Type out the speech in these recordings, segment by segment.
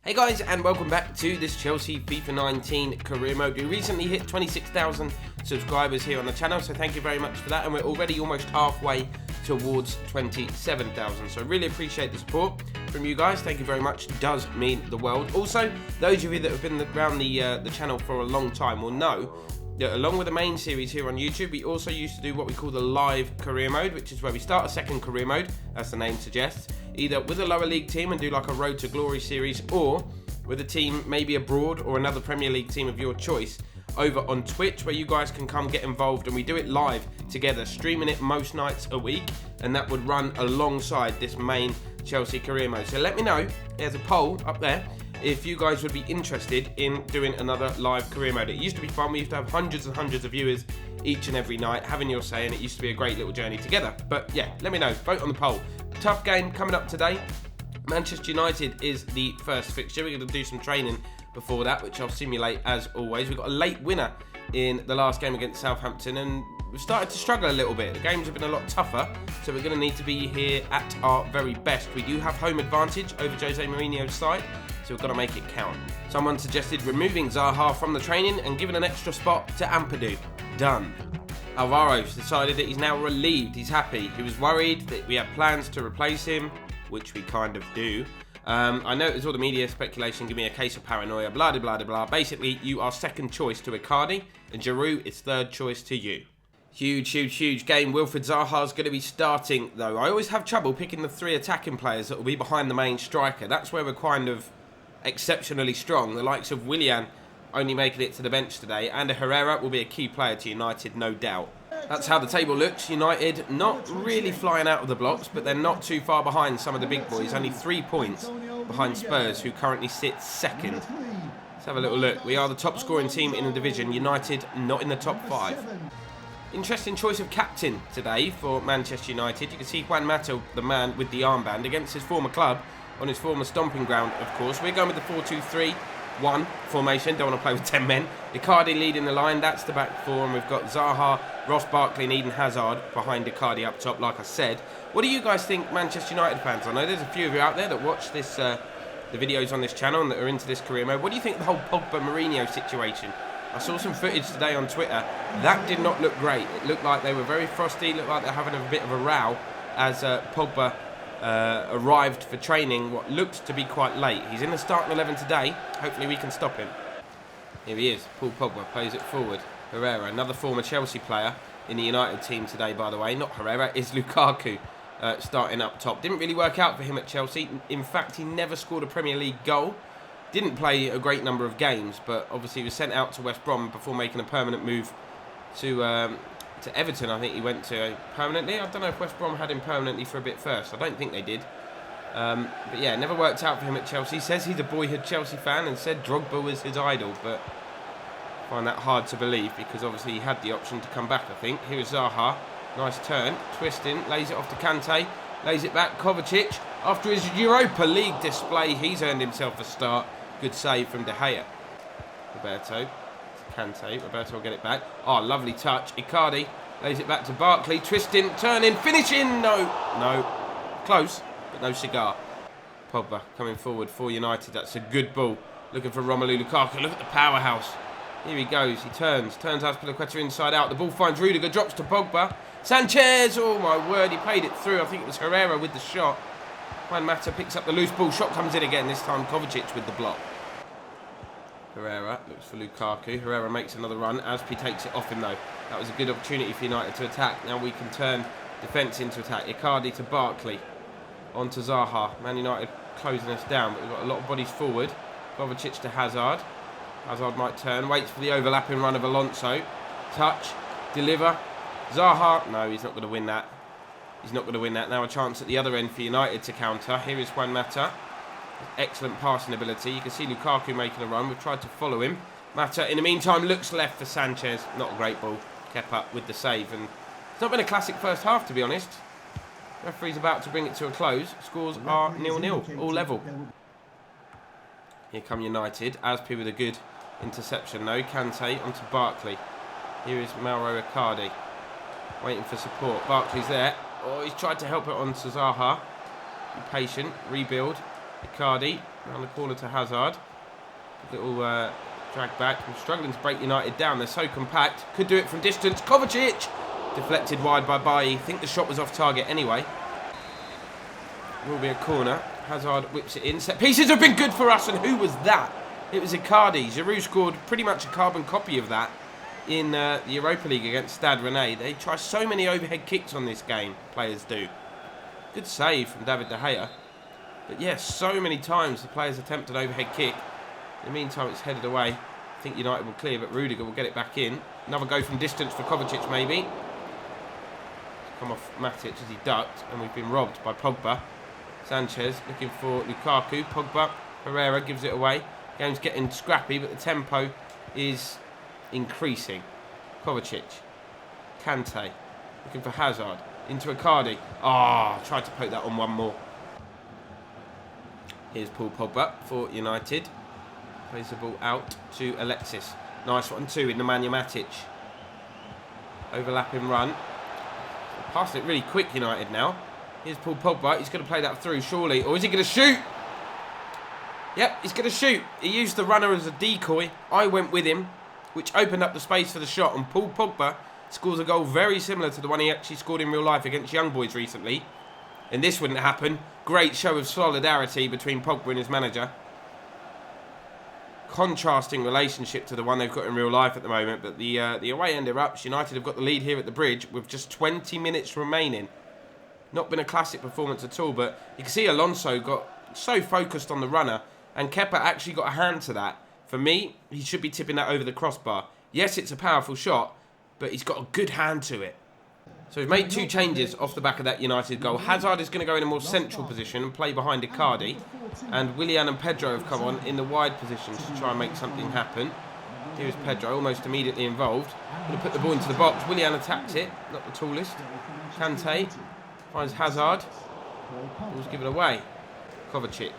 Hey guys, and welcome back to this Chelsea FIFA 19 career mode. We recently hit 26,000 subscribers here on the channel, so thank you very much for that, and we're already almost halfway towards 27,000, so really appreciate the support from you guys. Thank you very much, it does mean the world. Also, those of you that have been around the channel for a long time will know that along with the main series here on YouTube, we also used to do what we call the live career mode, which is where we start a second career mode, as the name suggests, either with a lower league team and do like a Road to Glory series, or with a team maybe abroad or another Premier League team of your choice over on Twitch, where you guys can come get involved, and we do it live together, streaming it most nights a week, and that would run alongside this main Chelsea career mode. So let me know, there's a poll up there, if you guys would be interested in doing another live career mode. It used to be fun. We used to have hundreds and hundreds of viewers each and every night having your say, and it used to be a great little journey together. But yeah, let me know, vote on the poll. Tough game coming up today. Manchester United is the first fixture. We're going to do some training before that, which I'll simulate as always. We've got a late winner in the last game against Southampton, and we've started to struggle a little bit. The games have been a lot tougher, so we're going to need to be here at our very best. We do have home advantage over Jose Mourinho's side, so we've got to make it count. Someone suggested removing Zaha from the training and giving an extra spot to Ampadu. Done. Alvaro's decided that he's now relieved. He's happy. He was worried that we had plans to replace him, which we kind of do. I know it's all the media speculation, give me a case of paranoia, blah, blah, blah, blah. Basically, you are second choice to Icardi, and Giroud is third choice to you. Huge, huge, huge game. Wilfried Zaha is going to be starting, though. I always have trouble picking the three attacking players that will be behind the main striker. That's where we're kind of exceptionally strong. The likes of Willian only making it to the bench today, and Herrera will be a key player to United, no doubt. That's how the table looks. United not really flying out of the blocks, but they're not too far behind some of the big boys. Only 3 points behind Spurs, who currently sit second. Let's have a little look. We are the top scoring team in the division. United not in the top 5. Interesting choice of captain today for Manchester United. You can see Juan Mata, the man with the armband, against his former club on his former stomping ground, of course. We're going with the 4-2-3-1 formation. Don't want to play with 10 men. Icardi leading the line. That's the back four. And we've got Zaha, Ross Barkley and Eden Hazard behind Icardi up top, like I said. What do you guys think, Manchester United fans? I know there's a few of you out there that watch this, the videos on this channel and that are into this career mode. What do you think of the whole Pogba-Mourinho situation? I saw some footage today on Twitter. That did not look great. It looked like they were very frosty. It looked like they're having a bit of a row as Pogba arrived for training what looked to be quite late. He's in the starting 11 today. Hopefully we can stop him. Here he is. Paul Pogba plays it forward. Herrera, another former Chelsea player in the United team today, by the way. Not Herrera, is Lukaku starting up top. Didn't really work out for him at Chelsea. In fact, he never scored a Premier League goal. Didn't play a great number of games, but obviously he was sent out to West Brom before making a permanent move to Everton. I think he went to permanently. I don't know if West Brom had him permanently for a bit first. I don't think they did. But yeah, never worked out for him at Chelsea. He says he's a boyhood Chelsea fan and said Drogba was his idol, but I find that hard to believe because obviously he had the option to come back, I think. Here is Zaha. Nice turn. Twisting. Lays it off to Kante. Lays it back. Kovacic. After his Europa League display, he's earned himself a start. Good save from De Gea. Roberto. Kante. Roberto will get it back. Oh, lovely touch. Icardi. Lays it back to Barkley. Twisting. Turning. Finishing. No. Close, but no cigar. Pogba coming forward for United. That's a good ball. Looking for Romelu Lukaku. Look at the powerhouse. Here he goes. He turns Azpilicueta inside out. The ball finds Rudiger. Drops to Pogba. Sanchez. Oh, my word. He played it through. I think it was Herrera with the shot. Juan Mata picks up the loose ball. Shot comes in again. This time Kovacic with the block. Herrera looks for Lukaku. Herrera makes another run. Azpi takes it off him, though. That was a good opportunity for United to attack. Now we can turn defence into attack. Icardi to Barkley. On to Zaha. Man United closing us down, but we've got a lot of bodies forward. Kovacic to Hazard. Hazard might turn. Waits for the overlapping run of Alonso. Touch. Deliver. Zaha. No, he's not going to win that. He's not going to win that. Now a chance at the other end for United to counter. Here is Juan Mata. Excellent passing ability. You can see Lukaku making a run. We've tried to follow him. Mata, in the meantime, looks left for Sanchez. Not a great ball. Kept up with the save. And it's not been a classic first half, to be honest. Referee's about to bring it to a close. Scores are 0-0, all level. Here come United. Azpi with a good interception, though. Kante onto Barkley. Here is Mauro Icardi. Waiting for support. Barkley's there. Oh, he's tried to help it on to Zaha. Be patient. Rebuild. Icardi. Around the corner to Hazard. Little drag back. I'm struggling to break United down. They're so compact. Could do it from distance. Kovacic! Deflected wide by Bailly. I think the shot was off target anyway. Will be a corner. Hazard whips it in. Set pieces have been good for us. And who was that? It was Icardi. Giroud scored pretty much a carbon copy of that in the Europa League against Stade Rennais. They try so many overhead kicks on this game. Players do. Good save from David De Gea. But yes, so many times the players attempt an overhead kick. In the meantime, it's headed away. I think United will clear, but Rudiger will get it back in. Another go from distance for Kovacic, maybe. Come off Matic as he ducked, and we've been robbed by Pogba. Sanchez looking for Lukaku. Pogba. Herrera gives it away. Game's getting scrappy, but the tempo is increasing. Kovacic. Kante. Looking for Hazard. Into Icardi. Tried to poke that on one more. Here's Paul Pogba for United. Plays the ball out to Alexis. Nice 1-2 in the Nemanja Matic. Overlapping run. Passing it really quick, United now. Here's Paul Pogba. He's going to play that through, surely. Or is he going to shoot? Yep, he's going to shoot. He used the runner as a decoy. I went with him, which opened up the space for the shot. And Paul Pogba scores a goal very similar to the one he actually scored in real life against Young Boys recently. And this wouldn't happen. Great show of solidarity between Pogba and his manager. Contrasting relationship to the one they've got in real life at the moment. But the away end erupts. United have got the lead here at the Bridge with just 20 minutes remaining. Not been a classic performance at all. But you can see Alonso got so focused on the runner. And Kepa actually got a hand to that. For me, he should be tipping that over the crossbar. Yes, it's a powerful shot. But he's got a good hand to it. So we've made two changes off the back of that United goal. Hazard is going to go in a more central position and play behind Icardi. And Willian and Pedro have come on in the wide positions to try and make something happen. Here's Pedro, almost immediately involved. Going to put the ball into the box. Willian attacks it, not the tallest. Kante finds Hazard. Ball's given away. Kovacic.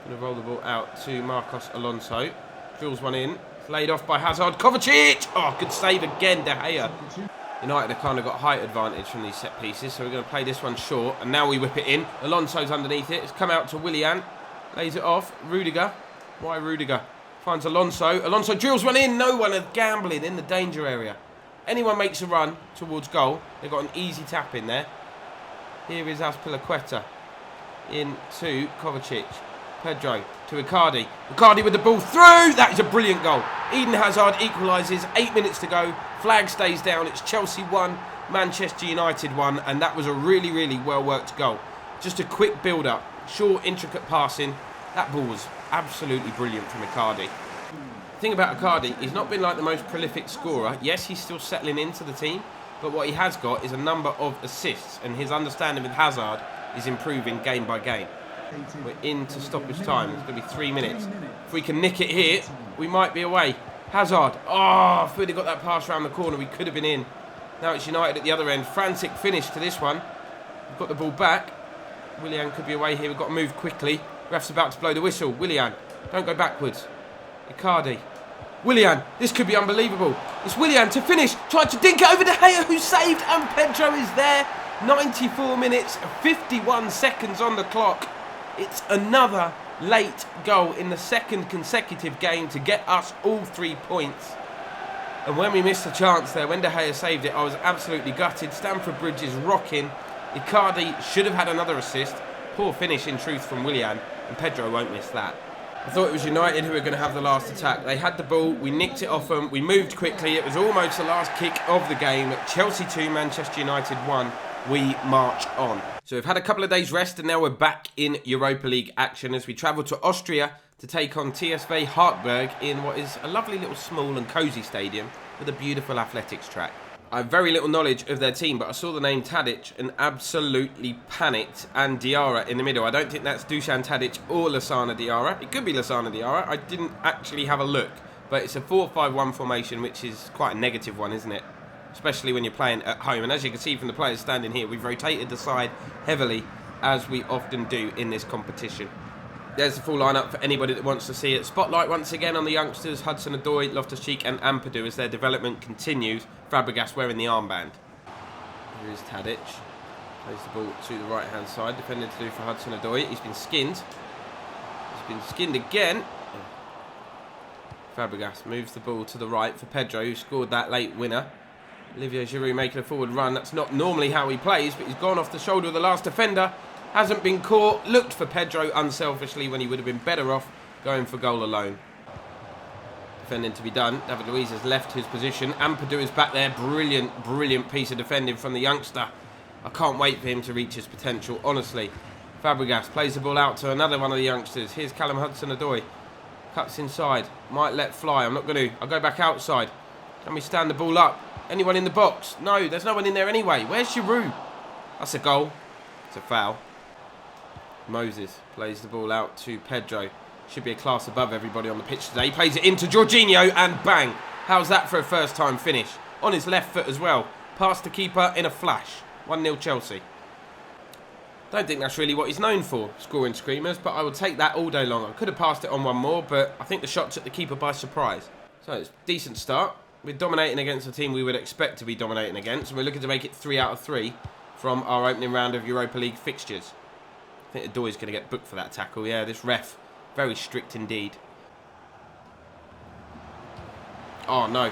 Going to roll the ball out to Marcos Alonso. Drills one in. It's laid off by Hazard. Kovacic! Oh, good save again, De Gea. United have kind of got height advantage from these set pieces, so we're going to play this one short. And now we whip it in. Alonso's underneath it. It's come out to Willian. Lays it off. Rudiger. Why Rudiger? Finds Alonso. Alonso drills one in. No one is gambling in the danger area. Anyone makes a run towards goal. They've got an easy tap in there. Here is Azpilicueta. In to Kovacic. Pedro to Icardi. Icardi with the ball through. That is a brilliant goal. Eden Hazard equalises. 8 minutes to go. Flag stays down. It's Chelsea 1, Manchester United 1. And that was a really, really well-worked goal. Just a quick build-up. Short, intricate passing. That ball was absolutely brilliant from Icardi. The thing about Icardi, he's not been like the most prolific scorer. Yes, he's still settling into the team. But what he has got is a number of assists. And his understanding with Hazard is improving game by game. We're into stoppage time. It's going to be 3 minutes. If we can nick it here, we might be away. Hazard. Oh, if we'd have got that pass around the corner, we could have been in. Now it's United at the other end. Frantic finish to this one. We've got the ball back. Willian could be away here. We've got to move quickly. Ref's about to blow the whistle. Willian, don't go backwards. Icardi. Willian, this could be unbelievable. It's Willian to finish. Tried to dink it over De Gea, who saved, and Pedro is there. 94 minutes, 51 seconds on the clock. It's another late goal in the second consecutive game to get us all 3 points. And when we missed a chance there, when De Gea saved it, I was absolutely gutted. Stamford Bridge is rocking. Icardi should have had another assist. Poor finish in truth from Willian, and Pedro won't miss that. I thought it was United who were going to have the last attack. They had the ball, we nicked it off them, we moved quickly. It was almost the last kick of the game. Chelsea 2, Manchester United 1. We march on. So we've had a couple of days rest and now we're back in Europa League action as we travel to Austria to take on TSV Hartberg in what is a lovely little small and cosy stadium with a beautiful athletics track. I have very little knowledge of their team, but I saw the name Tadic and absolutely panicked, and Diarra in the middle. I don't think that's Dusan Tadic or Lassana Diarra. It could be Lassana Diarra. I didn't actually have a look, but it's a 4-5-1 formation, which is quite a negative one, isn't it? Especially when you're playing at home. And as you can see from the players standing here, we've rotated the side heavily, as we often do in this competition. There's the full lineup for anybody that wants to see it. Spotlight once again on the youngsters, Hudson-Odoi, Loftus-Cheek and Ampadu as their development continues. Fabregas wearing the armband. Here is Tadic. Plays the ball to the right-hand side. Defending to do for Hudson-Odoi. He's been skinned. He's been skinned again. Fabregas moves the ball to the right for Pedro, who scored that late winner. Olivier Giroud making a forward run. That's not normally how he plays, but he's gone off the shoulder of the last defender. Hasn't been caught. Looked for Pedro unselfishly when he would have been better off going for goal alone. Defending to be done. David Luiz has left his position. Ampadu is back there. Brilliant, brilliant piece of defending from the youngster. I can't wait for him to reach his potential, honestly. Fabregas plays the ball out to another one of the youngsters. Here's Callum Hudson-Odoi. Cuts inside. Might let fly. I'm not going to. I'll go back outside. Can we stand the ball up? Anyone in the box? No, there's no one in there anyway. Where's Giroud? That's a goal. It's a foul. Moses plays the ball out to Pedro. Should be a class above everybody on the pitch today. Plays it into Jorginho and bang. How's that for a first time finish? On his left foot as well. Past the keeper in a flash. 1-0 Chelsea. Don't think that's really what he's known for, scoring screamers, but I would take that all day long. I could have passed it on one more, but I think the shot took the keeper by surprise. So it's a decent start. We're dominating against a team we would expect to be dominating against, and we're looking to make it 3 out of 3 from our opening round of Europa League fixtures. I think Odoi is going to get booked for that tackle. Yeah, this ref, very strict indeed. Oh no, I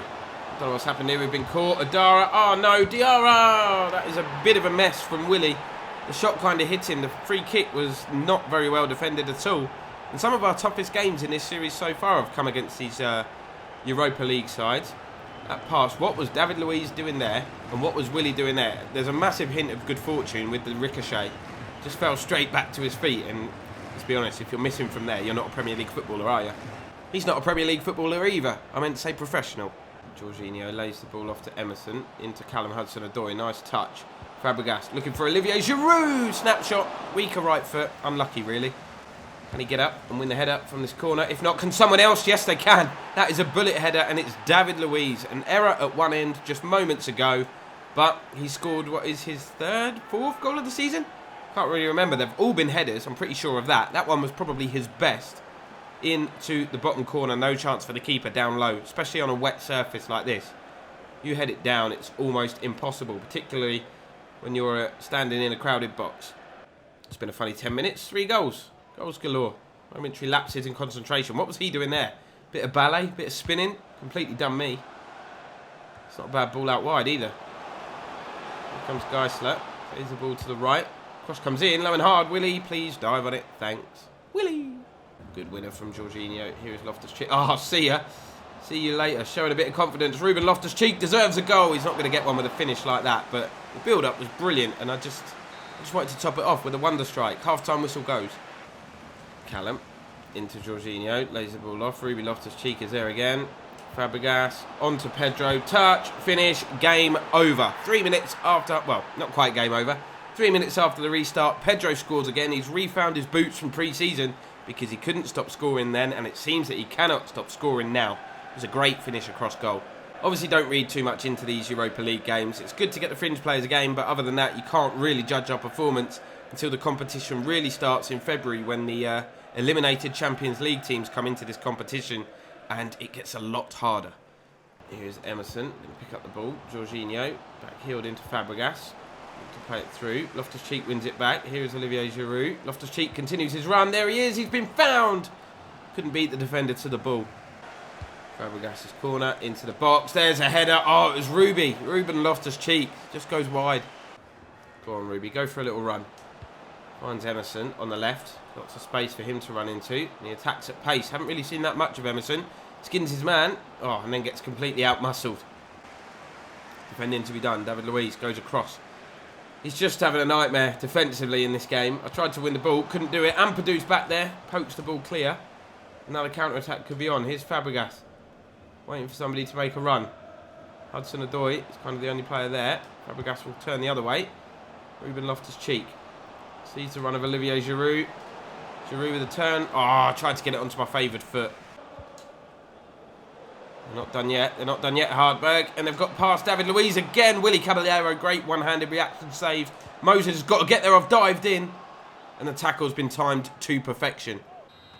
don't know what's happened here. We've been caught. Adara. Oh no, Diarra. That is a bit of a mess from Willy. The shot kind of hit him. The free kick was not very well defended at all. And some of our toughest games in this series so far have come against these Europa League sides. That pass, what was David Luiz doing there? And what was Willy doing there? There's a massive hint of good fortune with the ricochet. Just fell straight back to his feet. And let's be honest, if you're missing from there, you're not a Premier League footballer, are you? He's not a Premier League footballer either. I meant to say professional. Jorginho lays the ball off to Emerson. Into Callum Hudson-Odoi. Nice touch. Fabregas looking for Olivier Giroud. Snapshot. Weaker right foot. Unlucky, really. Can he get up and win the header from this corner? If not, can someone else? Yes, they can. That is a bullet header, and it's David Luiz. An error at one end just moments ago. But he scored, what is his fourth goal of the season? Can't really remember. They've all been headers. I'm pretty sure of that. That one was probably his best. Into the bottom corner. No chance for the keeper down low, especially on a wet surface like this. You head it down, it's almost impossible, particularly when you're standing in a crowded box. It's been a funny 10 minutes, 3 goals. Goals galore. Momentary lapses in concentration. What was he doing there? Bit of ballet, bit of spinning. Completely done me. It's not a bad ball out wide either. Here comes Geisler. Plays the ball to the right. Cross comes in, low and hard. Willy, please dive on it. Thanks. Willy. Good winner from Jorginho. Here is Loftus-Cheek. Oh, see ya. See you later. Showing a bit of confidence. Ruben Loftus-Cheek deserves a goal. He's not going to get one with a finish like that, but the build-up was brilliant, and I just wanted to top it off with a wonder strike. Half-time whistle goes. Callum into Jorginho. Lays the ball off. Ruben Loftus-Cheek is there again. Fabregas on to Pedro. Touch. Finish. Game over. 3 minutes after... Well, not quite game over. 3 minutes after the restart, Pedro scores again. He's refound his boots from pre-season because he couldn't stop scoring then, and it seems that he cannot stop scoring now. It was a great finish across goal. Obviously, don't read too much into these Europa League games. It's good to get the fringe players a game, but other than that, you can't really judge our performance until the competition really starts in February, when the eliminated Champions League teams come into this competition, and it gets a lot harder. Here's Emerson, going to pick up the ball. Jorginho, back heeled into Fabregas. To play it through. Loftus-Cheek wins it back. Here is Olivier Giroud. Loftus-Cheek continues his run. There he is. He's been found. Couldn't beat the defender to the ball. Fabregas' corner into the box. There's a header. Oh, it was Ruben Loftus-Cheek. Just goes wide. Go on, Ruby. Go for a little run. Finds Emerson on the left. Lots of space for him to run into. And he attacks at pace. Haven't really seen that much of Emerson. Skins his man. Oh, and then gets completely out-muscled. Defending to be done. David Luiz goes across. He's just having a nightmare defensively in this game. I tried to win the ball, couldn't do it. Ampadu's back there, pokes the ball clear. Another counter-attack could be on. Here's Fabregas, waiting for somebody to make a run. Hudson-Odoi is kind of the only player there. Fabregas will turn the other way. Ruben Loftus-Cheek sees the run of Olivier Giroud. Giroud with a turn. Oh, I tried to get it onto my favoured foot. They're not done yet. They're not done yet, Hardberg. And they've got past David Luiz again. Willy Caballero, great one-handed reaction save. Moses has got to get there. I've dived in. And the tackle's been timed to perfection.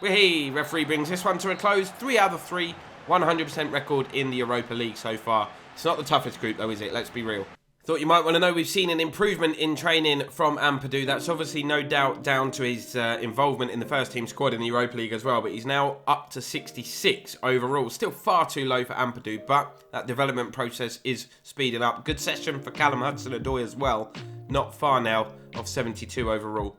Whee! Referee brings this one to a close. 3 out of 3. 100% record in the Europa League so far. It's not the toughest group, though, is it? Let's be real. Thought you might want to know we've seen an improvement in training from Ampadu. That's obviously no doubt down to his involvement in the first team squad in the Europa League as well. But he's now up to 66 overall. Still far too low for Ampadu, but that development process is speeding up. Good session for Callum Hudson-Odoi as well. Not far now of 72 overall.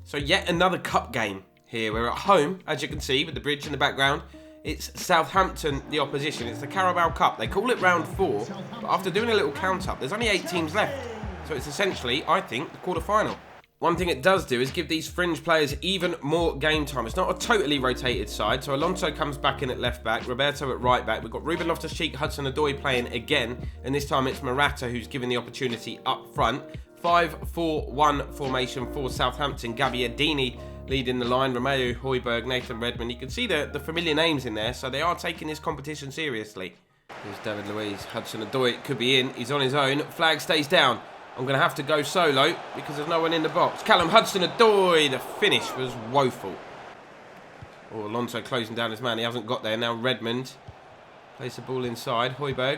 So yet another cup game here. We're at home, as you can see, with the bridge in the background. It's Southampton, the opposition. It's the Carabao Cup. They call it round 4, but after doing a little count-up, there's only 8 teams left. So it's essentially, I think, the quarter-final. One thing it does do is give these fringe players even more game time. It's not a totally rotated side. So Alonso comes back in at left-back, Roberto at right-back. We've got Ruben Loftus-Cheek, Hudson-Odoi playing again. And this time it's Morata who's given the opportunity up front. 5-4-1 formation for Southampton. Gabbiadini leading the line, Romelu, Højbjerg, Nathan Redmond. You can see the familiar names in there, so they are taking this competition seriously. Here's David Luiz, Hudson-Odoi could be in, he's on his own, flag stays down. I'm going to have to go solo because there's no one in the box. Callum Hudson-Odoi, the finish was woeful. Oh, Alonso closing down his man, he hasn't got there. Now Redmond plays the ball inside, Højbjerg.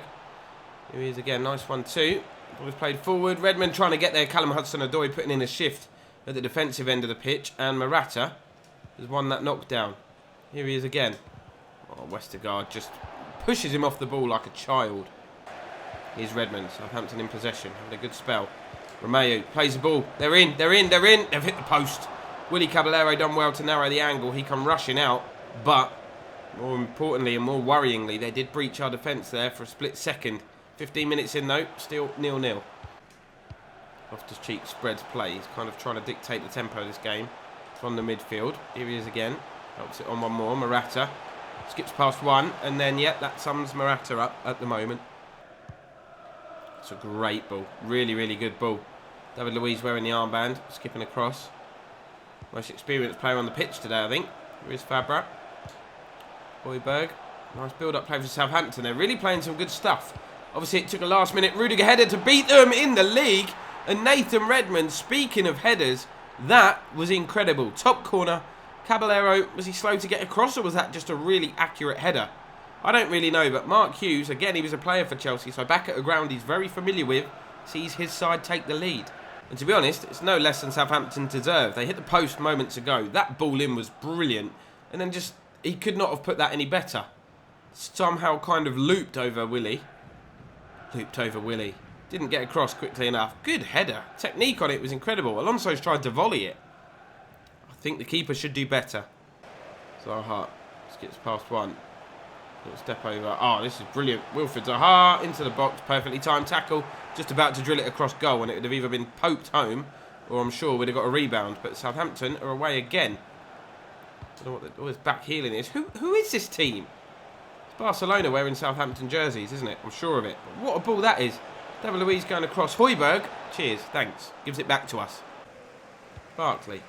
Here he is again, nice one too. Ball is played forward, Redmond trying to get there, Callum Hudson-Odoi putting in a shift at the defensive end of the pitch, and Morata has won that knockdown. Here he is again. Oh, Westergaard just pushes him off the ball like a child. Here's Redmond, Southampton in possession, having a good spell. Romelu plays the ball. They're in. They've hit the post. Willy Caballero done well to narrow the angle. He come rushing out, but more importantly and more worryingly, they did breach our defence there for a split second. 15 minutes in though, still 0-0. Loftus-Cheek spreads play. He's kind of trying to dictate the tempo of this game from the midfield. Here he is again. Helps it on one more. Morata skips past one. And then, yeah, that sums Morata up at the moment. It's a great ball. Really, really good ball. David Luiz wearing the armband. Skipping across. Most experienced player on the pitch today, I think. Here is Fabra. Højbjerg. Nice build-up play for Southampton. They're really playing some good stuff. Obviously, it took a last-minute Rudiger header to beat them in the league. And Nathan Redmond, speaking of headers, that was incredible. Top corner. Caballero, was he slow to get across or was that just a really accurate header? I don't really know, but Mark Hughes, again, he was a player for Chelsea, so back at a ground he's very familiar with, sees his side take the lead. And to be honest, it's no less than Southampton deserve. They hit the post moments ago. That ball in was brilliant. And then just, he could not have put that any better. Somehow kind of looped over Willy. Didn't get across quickly enough. Good header. Technique on it was incredible. Alonso's tried to volley it. I think the keeper should do better. Zaha skips past one. Little step over. Oh, this is brilliant. Wilfried Zaha into the box. Perfectly timed tackle. Just about to drill it across goal, and it would have either been poked home or I'm sure we'd have got a rebound. But Southampton are away again. I don't know what all this back heeling is. Who is this team? It's Barcelona wearing Southampton jerseys, isn't it? I'm sure of it. But what a ball that is. David Luiz going across. Højbjerg. Cheers. Thanks. Gives it back to us. Barkley.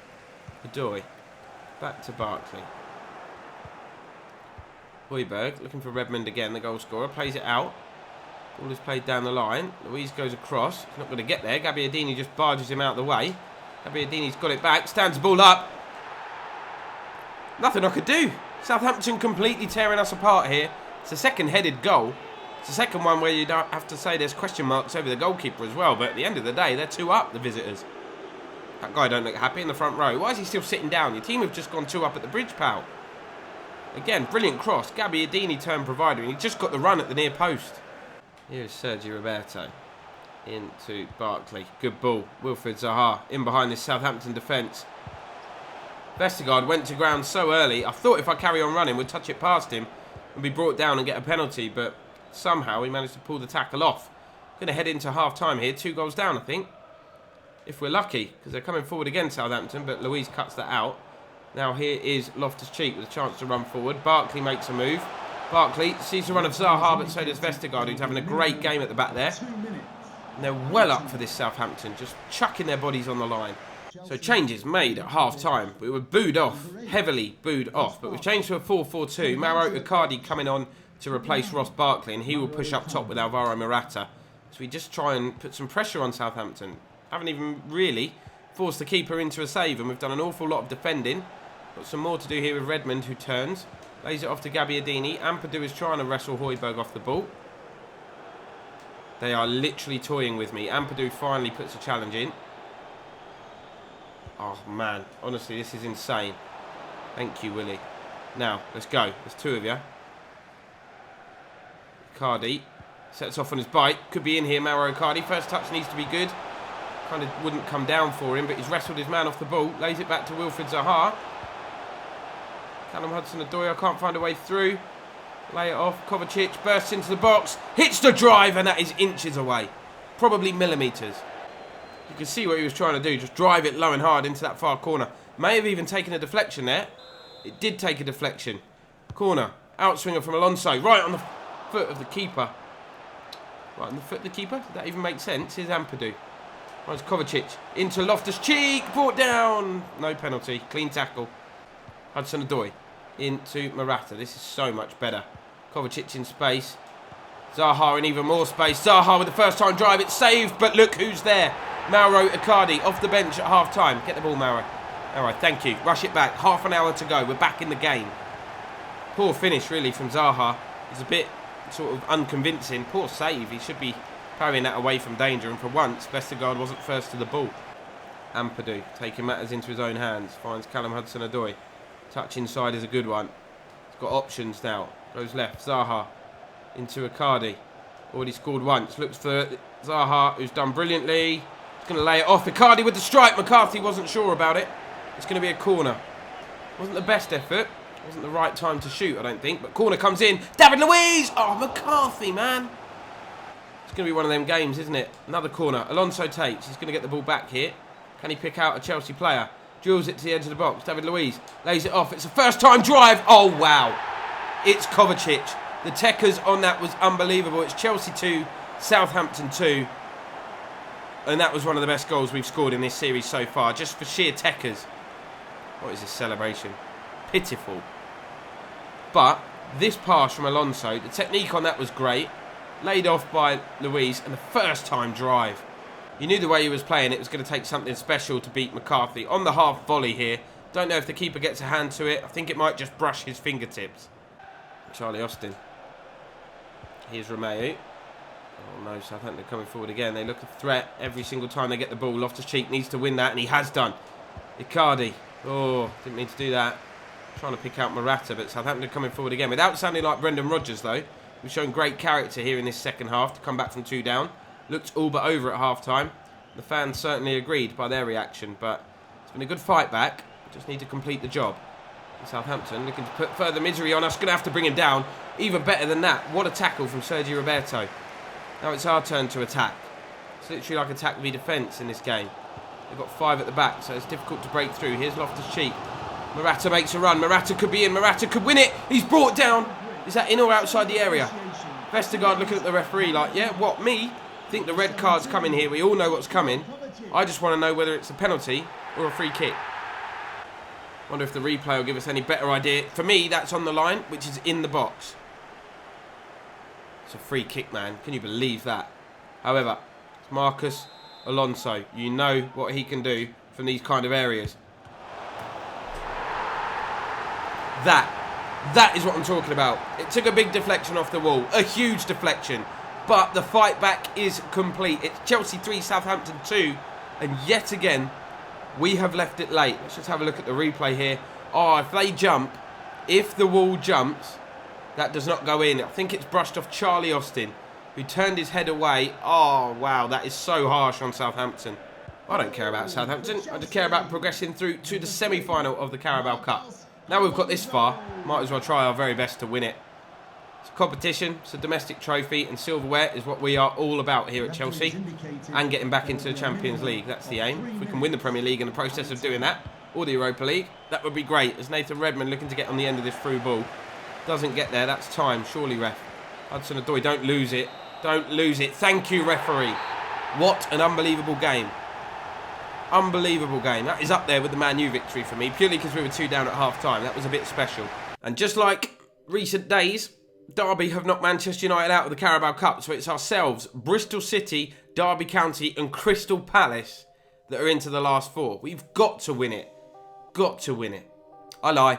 Odoi. Back to Barkley. Højbjerg looking for Redmond again, the goal scorer. Plays it out. Ball is played down the line. Luiz goes across. He's not going to get there. Gabbiadini just barges him out of the way. Gabbiadini's got it back. Stands the ball up. Nothing I could do. Southampton completely tearing us apart here. It's the second headed goal. It's the second one where you don't have to say there's question marks over the goalkeeper as well. But at the end of the day, they're 2 up, the visitors. That guy don't look happy in the front row. Why is he still sitting down? Your team have just gone 2 up at the bridge, pal. Again, brilliant cross. Gabbiadini turned provider, and he just got the run at the near post. Here's Sergio Roberto. Into Barkley. Good ball. Wilfried Zaha in behind this Southampton defence. Vestergaard went to ground so early. I thought if I carry on running, we'd touch it past him and be brought down and get a penalty, but somehow he managed to pull the tackle off. Going to head into half-time here. 2 goals down, I think. If we're lucky, because they're coming forward again, Southampton, but Luiz cuts that out. Now here is Loftus-Cheek with a chance to run forward. Barkley makes a move. Barkley sees the run of Zaha, but so does Vestergaard, who's having a great game at the back there. And they're well up for this Southampton, just chucking their bodies on the line. So changes made at half-time. We were booed off, heavily booed off, but we've changed to a 4-4-2. Mauro Icardi coming on to replace Ross Barkley, and he will push up top with Alvaro Morata. So we just try and put some pressure on Southampton. Haven't even really forced the keeper into a save, and we've done an awful lot of defending. Got some more to do here with Redmond, who turns. Lays it off to Gabbiadini. Ampadu is trying to wrestle Højbjerg off the ball. They are literally toying with me. Ampadu finally puts a challenge in. Oh, man. Honestly, this is insane. Thank you, Willy. Now, let's go. There's two of you. Cardi sets off on his bite. Could be in here, Mauro Icardi. First touch needs to be good. Kind of wouldn't come down for him, but he's wrestled his man off the ball. Lays it back to Wilfried Zaha. Callum Hudson-Odoi, I can't find a way through. Lay it off. Kovacic bursts into the box. Hits the drive, and that is inches away. Probably millimetres. You can see what he was trying to do. Just drive it low and hard into that far corner. May have even taken a deflection there. It did take a deflection. Corner. Outswinger from Alonso. Right on the foot of the keeper. Right on the foot of the keeper? Did that even make sense? Here's Ampadu. Right, Kovacic. Into Loftus-Cheek. Brought down. No penalty. Clean tackle. Hudson-Odoi. Into Morata. This is so much better. Kovacic in space. Zaha in even more space. Zaha with the first time drive. It's saved, but look who's there. Mauro Icardi off the bench at half time. Get the ball, Mauro. Alright, thank you. Rush it back. Half an hour to go. We're back in the game. Poor finish, really, from Zaha. It's a bit sort of unconvincing. Poor save. He should be parrying that away from danger. And for once, Vestergaard wasn't first to the ball. Ampadu taking matters into his own hands. Finds Callum Hudson-Odoi. Touch inside is a good one. He's got options now. Goes left. Zaha into Icardi. Already scored once. Looks for Zaha, who's done brilliantly. He's going to lay it off. Icardi with the strike. McCarthy wasn't sure about it. It's going to be a corner. Wasn't the best effort. Wasn't the right time to shoot, I don't think. But corner comes in. David Luiz! Oh, McCarthy, man. It's going to be one of them games, isn't it? Another corner. Alonso takes. He's going to get the ball back here. Can he pick out a Chelsea player? Drills it to the edge of the box. David Luiz lays it off. It's a first-time drive. Oh, wow. It's Kovacic. The techers on that was unbelievable. It's Chelsea 2, Southampton 2. And that was one of the best goals we've scored in this series so far. Just for sheer techers. What is this celebration? Pitiful. But this pass from Alonso, the technique on that was great. Laid off by Luiz, and the first-time drive. You knew the way he was playing, it was going to take something special to beat McCarthy. On the half volley here. Don't know if the keeper gets a hand to it. I think it might just brush his fingertips. Charlie Austin. Here's Romelu. Oh no, Southampton coming forward again. They look a threat every single time they get the ball. Loftus-Cheek needs to win that, and he has done. Icardi. Oh, didn't mean to do that. Trying to pick out Morata, but Southampton coming forward again. Without sounding like Brendan Rodgers, though. We've shown great character here in this second half to come back from 2 down. Looked all but over at half-time. The fans certainly agreed by their reaction, but it's been a good fight back. Just need to complete the job. Southampton looking to put further misery on us. Going to have to bring him down. Even better than that. What a tackle from Sergio Roberto. Now it's our turn to attack. It's literally like attack v defence in this game. They've got 5 at the back, so it's difficult to break through. Here's Loftus-Cheek. Morata makes a run. Morata could be in. Morata could win it. He's brought down. Is that in or outside the area? Vestergaard looking at the referee like, yeah, what, me? Think the red card's coming here. We all know what's coming. I just want to know whether it's a penalty or a free kick. Wonder if the replay will give us any better idea. For me, that's on the line, which is in the box. It's a free kick, man. Can you believe that? However, it's Marcus Alonso. You know what he can do from these kind of areas. That is what I'm talking about. It took a big deflection off the wall. A huge deflection. But the fight back is complete. It's Chelsea 3, Southampton 2. And yet again, we have left it late. Let's just have a look at the replay here. Oh, if they jump, if the wall jumps, that does not go in. I think it's brushed off Charlie Austin, who turned his head away. Oh, wow, that is so harsh on Southampton. I don't care about Southampton. I just care about progressing through to the semi-final of the Carabao Cup. Now we've got this far, might as well try our very best to win it. It's a competition, it's a domestic trophy, and silverware is what we are all about here at Chelsea. And getting back into the Champions League, that's the aim. If we can win the Premier League in the process of doing that, or the Europa League, that would be great. As Nathan Redmond looking to get on the end of this through ball. Doesn't get there, that's time, surely, ref. Hudson-Odoi, don't lose it. Don't lose it. Thank you, referee. What an unbelievable game. Unbelievable game. That is up there with the Man U victory for me, purely because we were 2 down at half-time. That was a bit special. And just like recent days, Derby have knocked Manchester United out of the Carabao Cup, so it's ourselves, Bristol City, Derby County and Crystal Palace that are into the last 4. We've got to win it. Got to win it. I lie.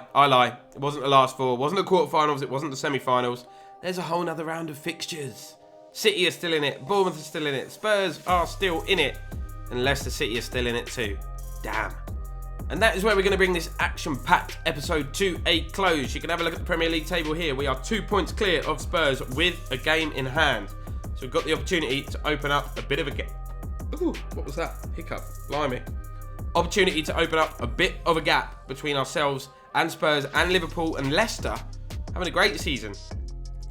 It wasn't the last 4. It wasn't the quarterfinals. It wasn't the semi-finals. There's a whole nother round of fixtures. City are still in it. Bournemouth are still in it. Spurs are still in it. And Leicester City are still in it too. Damn. And that is where we're going to bring this action-packed episode to a close. You can have a look at the Premier League table here. We are 2 points clear of Spurs with a game in hand. So we've got the opportunity to open up a bit of a gap. Ooh, what was that? Hiccup. Blimey. Opportunity to open up a bit of a gap between ourselves and Spurs and Liverpool and Leicester. Having a great season.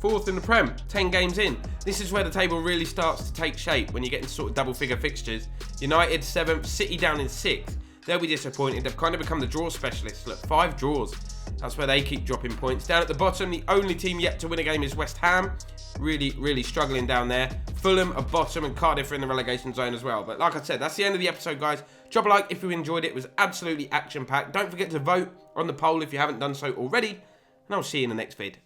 4th in the Prem, 10 games in. This is where the table really starts to take shape when you get into sort of double-figure fixtures. United 7th, City down in 6th. They'll be disappointed. They've kind of become the draw specialists. Look, 5 draws. That's where they keep dropping points. Down at the bottom, the only team yet to win a game is West Ham. Really, really struggling down there. Fulham are bottom and Cardiff are in the relegation zone as well. But like I said, that's the end of the episode, guys. Drop a like if you enjoyed it. It was absolutely action-packed. Don't forget to vote on the poll if you haven't done so already. And I'll see you in the next vid.